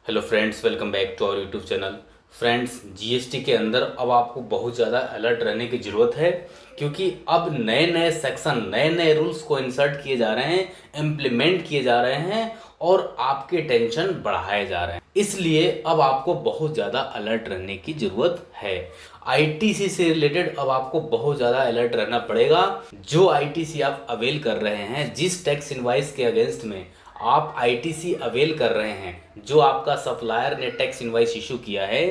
Hello friends, welcome back to our YouTube channel. Friends, GST के अंदर अब आपको बहुत ज़्यादा अलर्ट रहने की ज़रूरत है, क्योंकि अब नए नए सेक्शन, नए नए रूल्स को इंसर्ट किए जा रहे हैं, इम्प्लीमेंट किए जा रहे हैं और आपके टेंशन बढ़ाए जा रहे हैं। इसलिए अब आपको बहुत ज़्यादा अलर्ट रहने की ज़रूरत है। आईटीसी से रिलेटेड अब आपको बहुत ज़्यादा अलर्ट रहना पड़ेगा। जो आईटीसी आप अवेल कर रहे हैं, जिस टैक्स इनवाइस के अगेंस्ट में आप आईटीसी अवेल कर रहे हैं, जो आपका सप्लायर ने टैक्स इनवाइस इशू किया है,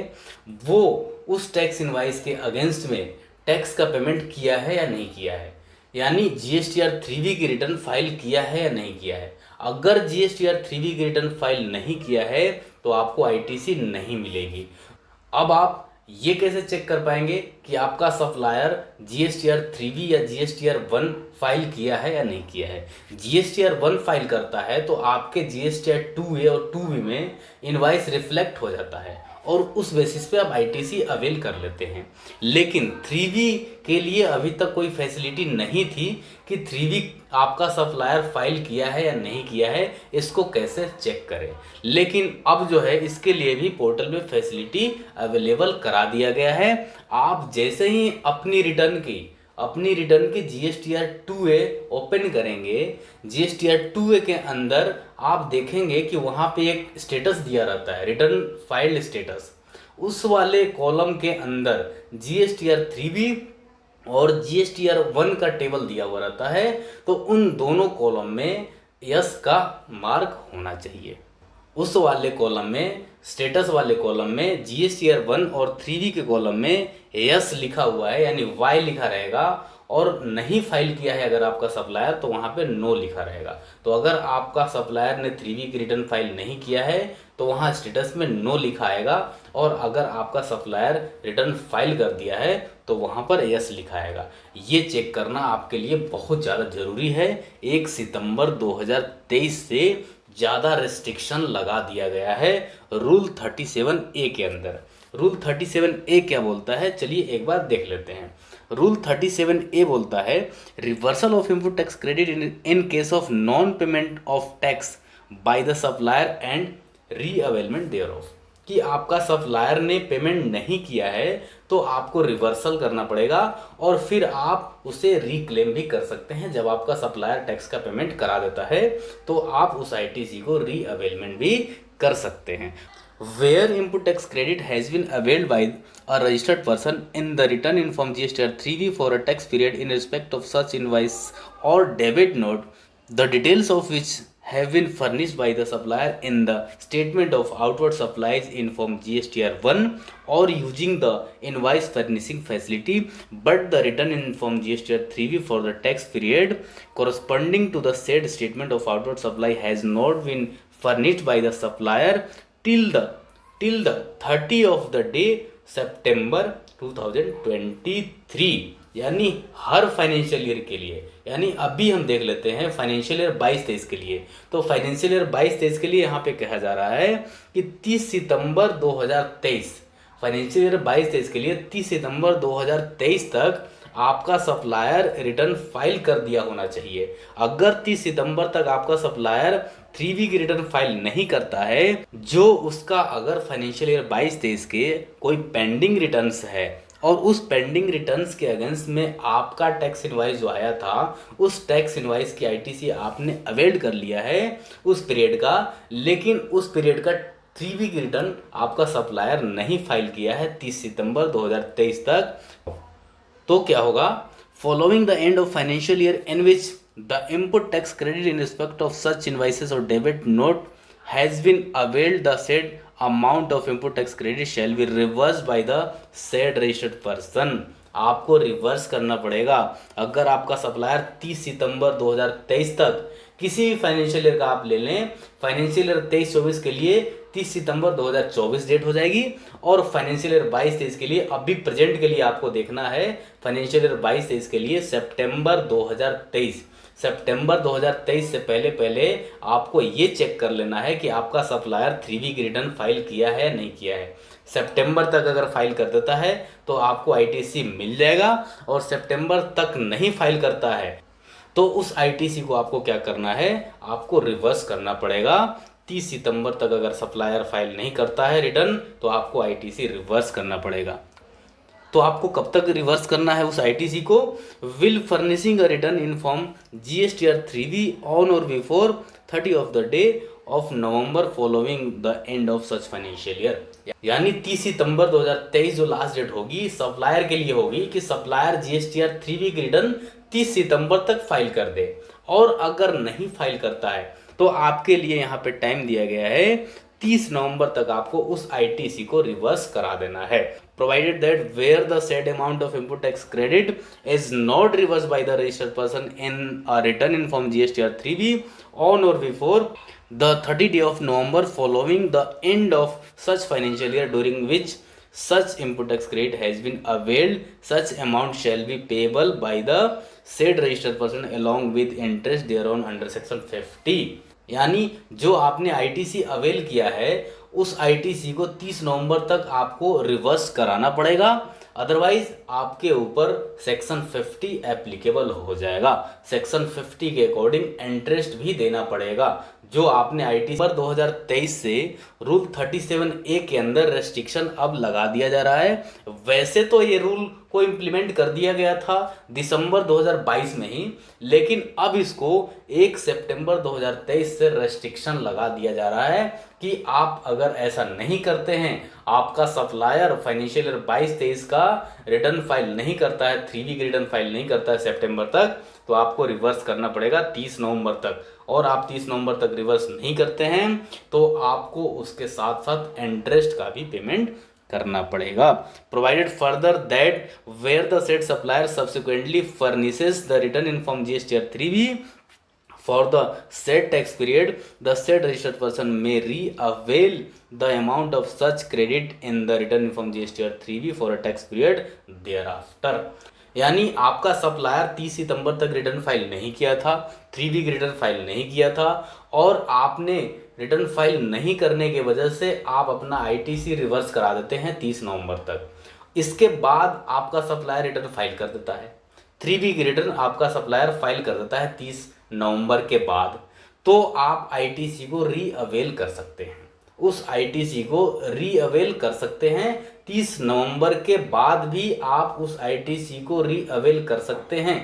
वो उस टैक्स इनवाइस के अगेंस्ट में टैक्स का पेमेंट किया है या नहीं किया है, यानी जीएसटीआर 3B की रिटर्न फाइल किया है या नहीं किया है। अगर जीएसटीआर 3B की रिटर्न फाइल नहीं किया है तो आपको आईटीसी नहीं मिलेगी। अब आप ये कैसे चेक कर पाएंगे कि आपका सप्लायर जीएसटीआर 3B या जीएसटीआर 1 फाइल किया है या नहीं किया है। जीएसटीआर 1 फाइल करता है तो आपके जीएसटीआर 2A और 2B में इनवाइस रिफ्लेक्ट हो जाता है और उस बेसिस पे आप आईटीसी अवेल कर लेते हैं। लेकिन 3B के लिए अभी तक कोई फैसिलिटी नहीं थी कि 3B आपका सप्लायर फाइल किया है या नहीं किया है, इसको कैसे चेक करें। लेकिन अब जो है इसके लिए भी पोर्टल में फैसिलिटी अवेलेबल करा दिया गया है। आप जैसे ही अपनी रिटर्न की जीएसटीआर 2A ओपन करेंगे, जीएसटीआर 2A के अंदर आप देखेंगे कि वहाँ पे एक स्टेटस दिया रहता है, रिटर्न फाइल्ड स्टेटस। उस वाले कॉलम के अंदर जीएसटीआर 3B और जीएसटीआर 1 का टेबल दिया हुआ रहता है, तो उन दोनों कॉलम में यस का मार्क होना चाहिए। उस वाले कॉलम में, स्टेटस वाले कॉलम में जीएसटीआर 1 और 3B के कॉलम में यस लिखा हुआ है, यानी वाई लिखा रहेगा, और नहीं फाइल किया है अगर आपका सप्लायर तो वहाँ पे नो लिखा रहेगा। तो अगर आपका सप्लायर ने 3B की रिटर्न फाइल नहीं किया है तो वहाँ स्टेटस में नो लिखा आएगा, और अगर आपका सप्लायर रिटर्न फाइल कर दिया है तो वहाँ पर यस लिखा आएगा। ये चेक करना आपके लिए बहुत ज़्यादा ज़रूरी है। 1 सितंबर 2023 से ज़्यादा रिस्ट्रिक्शन लगा दिया गया है रूल 37A के अंदर। रूल 37A क्या बोलता है, चलिए एक बार देख लेते हैं। रूल 37A बोलता है, reversal of input tax credit in case of non payment of tax by the supplier and reavailment thereof. कि आपका सप्लायर ने पेमेंट नहीं किया है तो आपको रिवर्सल करना पड़ेगा, और फिर आप उसे रिक्लेम भी कर सकते हैं। जब आपका सप्लायर टैक्स का पेमेंट करा देता है तो आप उस आईटीसी को रीअवेलमेंट भी कर सकते हैं। Where input tax credit has been availed by a registered person in the return in Form GSTR 3B for a tax period in respect of such invoice or debit note, the details of which have been furnished by the supplier in the statement of outward supplies in Form GSTR 1 or using the invoice furnishing facility, but the return in Form GSTR 3B for the tax period corresponding to the said statement of outward supply has not been furnished by the supplier till the 30 of the day सितंबर 2023, यानी हर financial year के लिए। यानी अभी हम देख लेते हैं financial year 22-23 के लिए। तो फाइनेंशियल ईयर 22-23 के लिए यहाँ पे कहा जा रहा है कि 30 सितंबर 2023, फाइनेंशियल ईयर 22-23 के लिए 30 सितंबर 2023 तक आपका सप्लायर रिटर्न फाइल कर दिया होना चाहिए। अगर 30 सितंबर तक आपका सप्लायर 3B की रिटर्न फाइल नहीं करता है, जो उसका अगर फाइनेंशियल ईयर 22-23 के कोई पेंडिंग रिटर्न्स है और उस पेंडिंग रिटर्न्स के अगेंस्ट में आपका टैक्स इनवाइस जो आया था, उस टैक्स इनवाइस की आईटीसी आपने अवेल कर लिया है उस पीरियड का, लेकिन उस पीरियड का 3B की रिटर्न आपका सप्लायर नहीं फाइल किया है 30 सितंबर 2023 तक, तो क्या होगा? Following the end of financial year in which the input tax credit in respect of such invoices or debit note has been availed, the said amount of input tax credit shall be reversed by the said registered person. आपको reverse करना पड़ेगा। अगर आपका supplier 30 सितंबर 2023 तक, किसी भी financial year का आप ले लें, फाइनेंशियल ईयर 23-24 के लिए 30 सितंबर 2024 डेट हो जाएगी, और फाइनेंशियल ईयर 22-23 के लिए अभी प्रेजेंट के लिए आपको देखना है, फाइनेंशियल ईयर 22-23 के लिए सितंबर 2023। सितंबर 2023 से पहले पहले आपको ये चेक कर लेना है कि आपका सप्लायर 3B की रिटर्न फाइल किया है नहीं किया है। सितंबर तक अगर फाइल कर देता है तो आपको आईटीसी मिल जाएगा, और सितंबर तक नहीं फाइल करता है तो उस आईटीसी को आपको क्या करना है, आपको रिवर्स करना पड़ेगा 30 सितंबर तक अगर सप्लायर फाइल नहीं करता है रिटर्न तो आपको आईटीसी रिवर्स करना पड़ेगा। तो आपको कब तक रिवर्स करना है उस आईटीसी को? Will furnishing a return in form GSTR 3B on or before 30 of the day of November following the end of such financial year. यानी 30 सितंबर 2023 जो लास्ट डेट होगी सप्लायर के लिए होगी कि सप्लायर जीएसटीआर 3B की रिटर्न 30 सितंबर तक फाइल कर दे। और अगर नहीं फाइल करता है तो आपके लिए यहाँ पे टाइम दिया गया है 30 नवंबर तक आपको उस आईटीसी को रिवर्स करा देना है। Provided that where the said amount of input tax credit is not reverse by the registered person in a return in form GSTR 3B on or before the 30 day of November following the end of such financial year during which such input tax credit has been availed, such amount shall be payable by the said registered person along with interest thereon under section 50। यानी जो आपने ITC avail किया है उस ITC को 30 नवंबर तक आपको reverse कराना पड़ेगा, अदरवाइज आपके ऊपर सेक्शन 50 एप्लीकेबल हो जाएगा। सेक्शन 50 के अकॉर्डिंग इंटरेस्ट भी देना पड़ेगा। जो आपने आईटी पर 2023 से रूल 37A के अंदर रेस्ट्रिक्शन अब लगा दिया जा रहा है। वैसे तो ये रूल को इम्प्लीमेंट कर दिया गया था दिसंबर 2022 में ही, लेकिन अब इसको 1 सितंबर 2023 से रेस्ट्रिक्शन लगा दिया जा रहा है कि आप अगर ऐसा नहीं करते हैं, आपका सप्लायर फाइनेंशियल ईयर 22-23 का रिटर्न फाइल नहीं करता है, 3B की रिटर्न फाइल नहीं करता है सितंबर तक, तो आपको रिवर्स करना पड़ेगा 30 नवंबर तक। और आप 30 नवंबर तक रिवर्स नहीं करते हैं तो आपको उसके साथ साथ इंटरेस्ट का भी पेमेंट करना पड़ेगा। Provided further that where the said supplier subsequently furnishes the return in form GSTR 3B for the said tax period, the said registered person may re-avail the amount of such credit in the return from GSTR 3B for a tax period thereafter। यानी आपका supplier 30 सितंबर तक return file नहीं किया था, 3B की return file नहीं किया था, और आपने रिटर्न फाइल नहीं करने की वजह से आप अपना आईटीसी रिवर्स करा देते हैं 30 नवंबर तक। इसके बाद आपका सप्लायर रिटर्न फाइल कर देता है, 3B की रिटर्न आपका सप्लायर फाइल कर देता है 30 नवंबर के बाद, तो आप आईटीसी को रीअवेल कर सकते हैं। उस आईटीसी को रीअवेल कर सकते हैं 30 नवंबर के बाद भी आप उस आईटीसी को रीअवेल कर सकते हैं,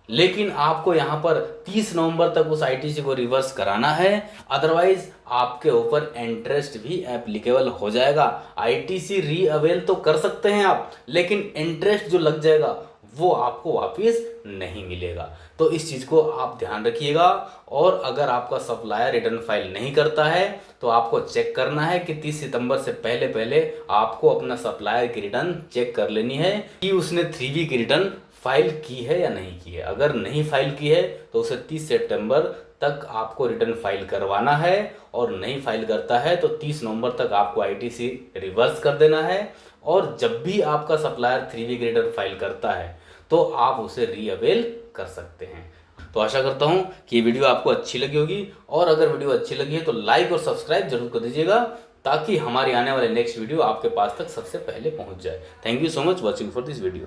लेकिन आपको यहाँ पर 30 नवंबर तक उस आईटीसी को रिवर्स कराना है, अदरवाइज आपके ऊपर इंटरेस्ट भी एप्लीकेबल हो जाएगा। आईटीसी रीअवेल तो कर सकते हैं आप, लेकिन इंटरेस्ट जो लग जाएगा वो आपको वापस नहीं मिलेगा। तो इस चीज़ को आप ध्यान रखिएगा। और अगर आपका सप्लायर रिटर्न फाइल नहीं करता है तो आपको चेक करना है कि 30 सितंबर से पहले पहले आपको अपना सप्लायर की रिटर्न चेक कर लेनी है कि उसने 3B की रिटर्न फाइल की है या नहीं की है। अगर नहीं फाइल की है तो उसे 30 सितंबर तक आपको रिटर्न फाइल करवाना है, और नहीं फाइल करता है तो 30 नवंबर तक आपको आईटीसी रिवर्स कर देना है। और जब भी आपका सप्लायर 3B की रिटर्न फाइल करता है तो आप उसे रीअवेल कर सकते हैं। तो आशा करता हूं कि ये वीडियो आपको अच्छी लगी होगी, और अगर वीडियो अच्छी लगी है तो लाइक और सब्सक्राइब जरूर कर दीजिएगा ताकि हमारी आने वाले नेक्स्ट वीडियो आपके पास तक सबसे पहले पहुंच जाए। Thank you so much watching for this video.